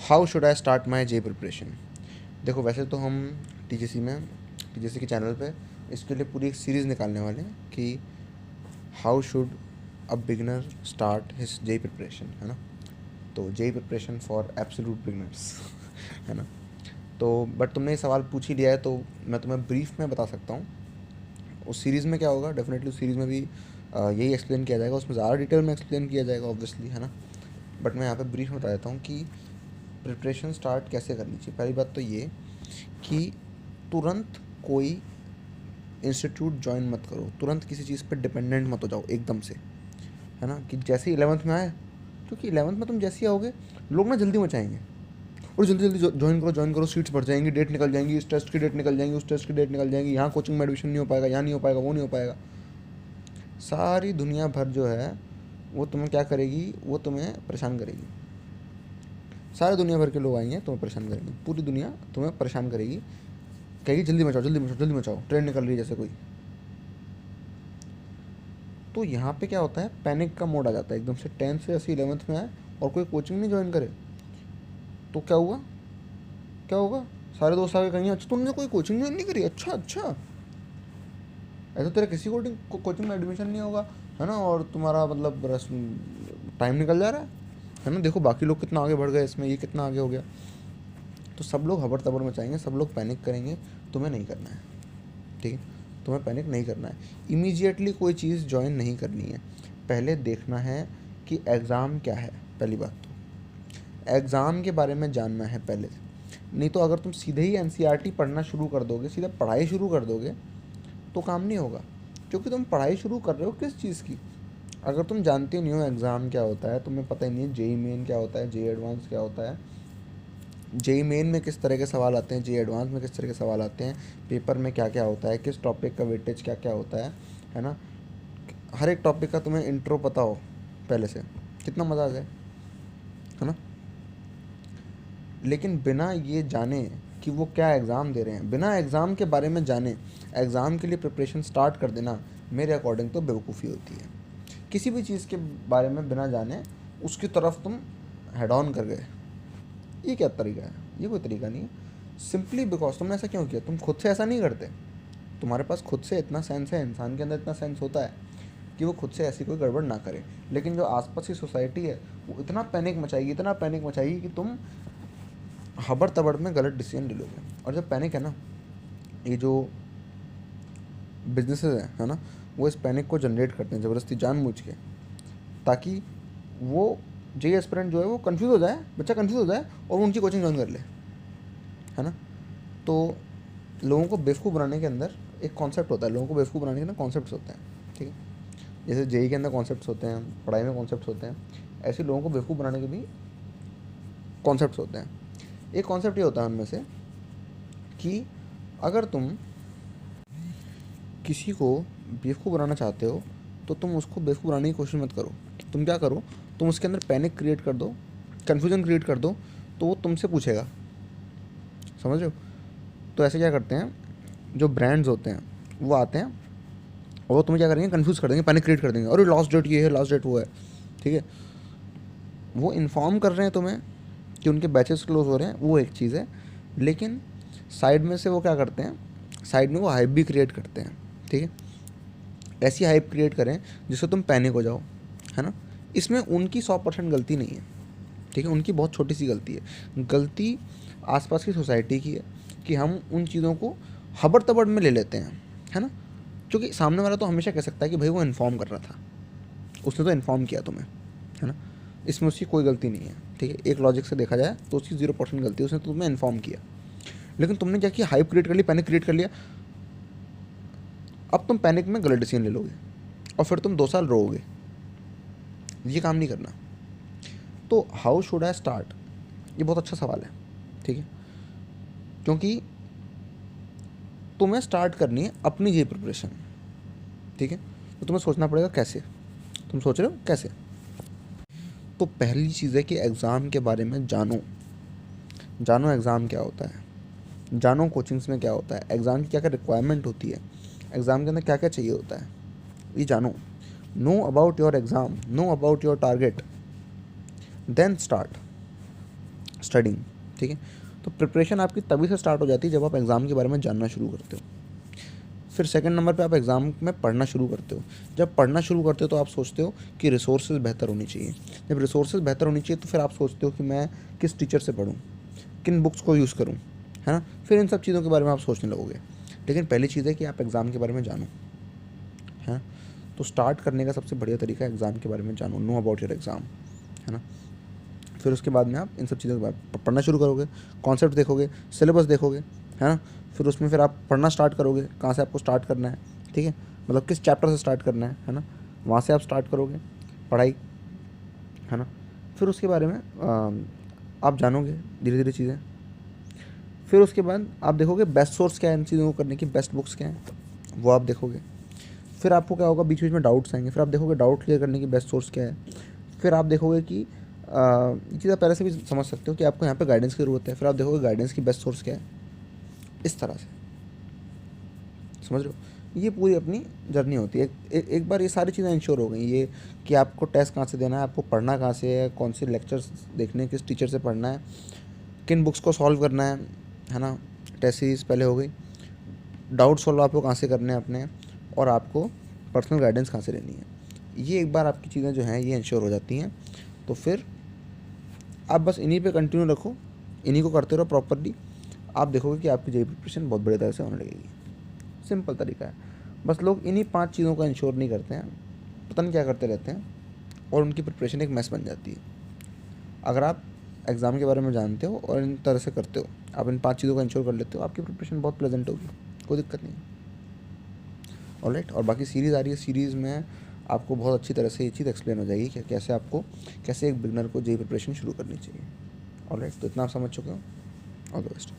How should I start my J preparation. देखो वैसे तो हम टीजीसी के चैनल पे इसके लिए पूरी एक सीरीज़ निकालने वाले हैं कि how should a beginner start his J preparation, है ना। तो जे प्रिपरेशन फॉर एब्सोल्यूट बिगनर्स है ना। तो बट तुमने ये सवाल पूछ ही लिया है तो मैं तुम्हें ब्रीफ में बता सकता हूँ। उस सीरीज़ में क्या होगा, डेफिनेटली उस सीरीज़ में भी यही एक्सप्लेन किया जाएगा, उसमें ज़्यादा डिटेल में एक्सप्लेन किया जाएगा ऑब्वियसली, है ना। बट मैं यहाँ पे ब्रीफ में बता देता हूँ कि प्रिपरेशन स्टार्ट कैसे करनी चाहिए। पहली बात तो ये कि तुरंत कोई इंस्टीट्यूट ज्वाइन मत करो, तुरंत किसी चीज़ पे डिपेंडेंट मत हो जाओ एकदम से, है ना। कि जैसे ही 11th में आए, क्योंकि 11th में तुम जैसे ही आओगे लोग ना जल्दी मचाएंगे और जल्दी जल्दी ज्वाइन करो, सीट्स भर जाएंगी, डेट निकल जाएंगी, इस टेस्ट की डेट निकल जाएंगी, उस टेस्ट की डेट निकल जाएंगी, यहाँ कोचिंग में एडमिशन नहीं हो पाएगा, यहाँ नहीं हो पाएगा, वो नहीं हो पाएगा। सारी दुनिया भर जो है वो तुम्हें क्या करेगी, वो तुम्हें परेशान करेगी। सारे दुनिया भर के लोग आएंगे तुम्हें परेशान करेंगे, पूरी दुनिया तुम्हें परेशान करेगी, कहेगी जल्दी मचाओ जल्दी मचाओ जल्दी मचाओ, ट्रेन निकल रही है जैसे कोई। तो यहाँ पे क्या होता है, पैनिक का मोड आ जाता है एकदम से। 10th से ऐसे 11th में आए और कोई कोचिंग नहीं ज्वाइन करे तो क्या हुआ, क्या होगा। सारे दोस्त आगे कहेंगे अच्छा तुमने कोई कोचिंग ज्वाइन नहीं करी, अच्छा अच्छा, ऐसा तेरा किसी कोचिंग में एडमिशन नहीं होगा, है ना। और तुम्हारा मतलब टाइम निकल जा रहा है ना। देखो बाकी लोग कितना आगे बढ़ गए इसमें, ये कितना आगे हो गया। तो सब लोग हबड़ तबड़ मचाएंगे, सब लोग पैनिक करेंगे, तुम्हें नहीं करना है, ठीक है। तुम्हें पैनिक नहीं करना है, इमीडिएटली कोई चीज़ ज्वाइन नहीं करनी है। पहले देखना है कि एग्ज़ाम क्या है, पहली बात तो एग्ज़ाम के बारे में जानना है पहले। नहीं तो अगर तुम सीधे ही एनसीईआरटी पढ़ना शुरू कर दोगे, सीधे पढ़ाई शुरू कर दोगे तो काम नहीं होगा। क्योंकि तुम पढ़ाई शुरू कर रहे हो किस चीज़ की, अगर तुम जानते नहीं हो एग्ज़ाम क्या होता है, तुम्हें पता ही नहीं है जेई मेन क्या होता है, जेई एडवांस क्या होता है, जेई मेन में किस तरह के सवाल आते हैं, जेई एडवांस में किस तरह के सवाल आते हैं, पेपर में क्या क्या होता है, किस टॉपिक का वेटेज क्या क्या होता है ना। हर एक टॉपिक का तुम्हें इंट्रो पता हो पहले से, कितना मज़ा आ जाए, है ना। लेकिन बिना ये जाने कि वो क्या एग्ज़ाम दे रहे हैं, बिना एग्ज़ाम के बारे में जाने एग्ज़ाम के लिए प्रिपरेशन स्टार्ट कर देना मेरे अकॉर्डिंग तो बेवकूफ़ी होती है। किसी भी चीज़ के बारे में बिना जाने उसकी तरफ तुम हेड ऑन कर गए, ये क्या तरीका है, ये कोई तरीका नहीं है। सिंपली बिकॉज तुमने ऐसा क्यों किया, तुम खुद से ऐसा नहीं करते। तुम्हारे पास खुद से इतना सेंस है, इंसान के अंदर इतना सेंस होता है कि वो खुद से ऐसी कोई गड़बड़ ना करे। लेकिन जो आसपास की सोसाइटी है वो इतना पैनिक मचाएगी, इतना पैनिक मचाएगी कि तुम हबड़ तबड़ में गलत डिसीजन ले लोगे। और जब पैनिक है ना, ये जो बिजनेसेस हैं, है ना, वो इस पैनिक को जनरेट करते हैं ज़बरदस्ती जानबूझ के, ताकि वो जे एस्पिरेंट जो है वो कंफ्यूज हो जाए, बच्चा कंफ्यूज हो जाए और वो उनकी कोचिंग ज्वाइन कर ले, है ना। तो लोगों को बेवकूफ़ बनाने के अंदर एक कॉन्सेप्ट होता है, लोगों को बेवकूफ़ बनाने के अंदर कॉन्सेप्ट्स होते हैं, ठीक है। जैसे जेई के अंदर कॉन्सेप्ट्स होते हैं, पढ़ाई में कॉन्सेप्ट्स होते हैं, ऐसे लोगों को बेवकूफ़ बनाने के भी कॉन्सेप्ट्स होते हैं। एक कॉन्सेप्ट ये होता है उनमें से कि अगर तुम किसी को बेवकूफ़ बनाना चाहते हो तो तुम उसको बेवकूफ़ बनाने की कोशिश मत करो। तुम क्या करो, तुम उसके अंदर पैनिक क्रिएट कर दो, कन्फ्यूजन क्रिएट कर दो, तो वो तुमसे पूछेगा, समझ रहे हो। तो ऐसे क्या करते हैं, जो ब्रांड्स होते हैं वो आते हैं और वो तुम्हें क्या करेंगे, कन्फ्यूज़ कर देंगे, पैनिक क्रिएट कर देंगे, अरे लास्ट डेट ये है, लास्ट डेट वो है, ठीक है। वो इन्फॉर्म कर रहे हैं तुम्हें कि उनके बैचेस क्लोज हो रहे हैं, वो एक चीज़ है। लेकिन साइड में से वो क्या करते हैं, साइड में वो हाइप भी क्रिएट करते हैं, ठीक है। ऐसी हाइप क्रिएट करें जिससे तुम पैनिक हो जाओ, है ना। इसमें उनकी 100% गलती नहीं है, ठीक है, उनकी बहुत छोटी सी गलती है। गलती आसपास की सोसाइटी की है कि हम उन चीज़ों को हबड़ तबड़ में ले लेते हैं, है ना। क्योंकि सामने वाला तो हमेशा कह सकता है कि भाई वो इन्फॉर्म कर रहा था, उसने तो इन्फॉर्म किया तुम्हें, है ना। इसमें उसकी कोई गलती नहीं है, ठीक है। एक लॉजिक से देखा जाए तो उसकी 0% गलती है, उसने तो तुम्हें इन्फॉर्म किया। लेकिन तुमने क्या किया, हाइप क्रिएट कर ली, पैनिक क्रिएट कर लिया। अब तुम पैनिक में गलत डिसीजन ले लोगे और फिर तुम 2 साल रोओगे, ये काम नहीं करना। तो हाउ शुड आई स्टार्ट, ये बहुत अच्छा सवाल है, ठीक है। क्योंकि तुम्हें स्टार्ट करनी है अपनी ये प्रिपरेशन, ठीक है। तो तुम्हें सोचना पड़ेगा कैसे, तुम सोच रहे हो कैसे। तो पहली चीज़ है कि एग्ज़ाम के बारे में जानो, जानो एग्ज़ाम क्या होता है, जानो कोचिंग्स में क्या होता है, एग्ज़ाम की क्या क्या रिक्वायरमेंट होती है, एग्ज़ाम के अंदर क्या क्या चाहिए होता है, ये जानो। Know about your exam, know about your target, then start. Studying, ठीक है। तो प्रिपरेशन आपकी तभी से स्टार्ट हो जाती है जब आप एग्ज़ाम के बारे में जानना शुरू करते हो। फिर सेकंड नंबर पे आप एग्ज़ाम में पढ़ना शुरू करते हो। जब पढ़ना शुरू करते हो तो आप सोचते हो कि रिसोर्सेज बेहतर होनी चाहिए। जब रिसोर्सेज बेहतर होनी चाहिए तो फिर आप सोचते हो कि मैं किस टीचर से पढूं, किन बुक्स को यूज़ करूं, है ना। फिर इन सब चीज़ों के बारे में आप सोचने लगोगे। लेकिन पहली चीज़ है कि आप एग्ज़ाम के बारे में जानो, है। तो स्टार्ट करने का सबसे बढ़िया तरीका है एग्ज़ाम के बारे में जानो, नो अबाउट योर एग्ज़ाम, है ना। फिर उसके बाद में आप इन सब चीज़ों के बाद पढ़ना शुरू करोगे, कॉन्सेप्ट देखोगे, सिलेबस देखोगे, है ना। फिर उसमें फिर आप पढ़ना स्टार्ट करोगे, कहाँ से आपको स्टार्ट करना है, ठीक है, मतलब किस चैप्टर से स्टार्ट करना है ना। वहाँ से आप स्टार्ट करोगे पढ़ाई, है ना। फिर उसके बारे में आप जानोगे धीरे धीरे चीज़ें। फिर उसके बाद आप देखोगे बेस्ट सोर्स क्या है इन चीज़ों को करने की, बेस्ट बुक्स क्या हैं वो आप देखोगे। फिर आपको क्या होगा, बीच बीच में डाउट्स आएंगे, फिर आप देखोगे डाउट क्लियर करने की बेस्ट सोर्स क्या है। फिर आप देखोगे कि ये चीज़ आप पहले से भी समझ सकते हो कि आपको यहाँ पे गाइडेंस की ज़रूरत है। फिर आप देखोगे गाइडेंस की बेस्ट सोर्स क्या है, इस तरह से, समझ रहे हो। ये पूरी अपनी जर्नी होती है। एक बार ये सारी चीज़ें इंश्योर हो गई, ये कि आपको टेस्ट कहाँ से देना है, आपको पढ़ना कहाँ से है, कौन से लेक्चर्स देखने हैं, किस टीचर से पढ़ना है, किन बुक्स को सॉल्व करना है ना। टेस्ट सीरीज पहले हो गई, डाउट सॉल्व आपको कहाँ से करने हैं अपने, और आपको पर्सनल गाइडेंस कहाँ से लेनी है। ये एक बार आपकी चीज़ें जो हैं ये इंश्योर हो जाती हैं, तो फिर आप बस इन्हीं पे कंटिन्यू रखो, इन्हीं को करते रहो प्रॉपरली। आप देखोगे कि आपकी जेई प्रिपरेशन बहुत बड़ी तरह से होने लगेगी। सिंपल तरीका है, बस लोग इन्हीं 5 चीज़ों का इंश्योर नहीं करते हैं, पता नहीं क्या करते रहते हैं, और उनकी प्रिपरेशन एक मैस बन जाती है। अगर आप एग्ज़ाम के बारे में जानते हो और इन तरह से करते हो, आप इन 5 चीज़ों का इंश्योर कर लेते हो, आपकी प्रिपरेशन बहुत प्लेजेंट होगी, कोई दिक्कत नहीं। ऑलराइट, और बाकी सीरीज़ आ रही है, सीरीज़ में आपको बहुत अच्छी तरह से ये चीज़ एक्सप्लेन हो जाएगी कि कैसे एक बिगनर को जेई प्रिपरेशन शुरू करनी चाहिए। ऑलराइट, तो इतना आप समझ चुके हो। All the best.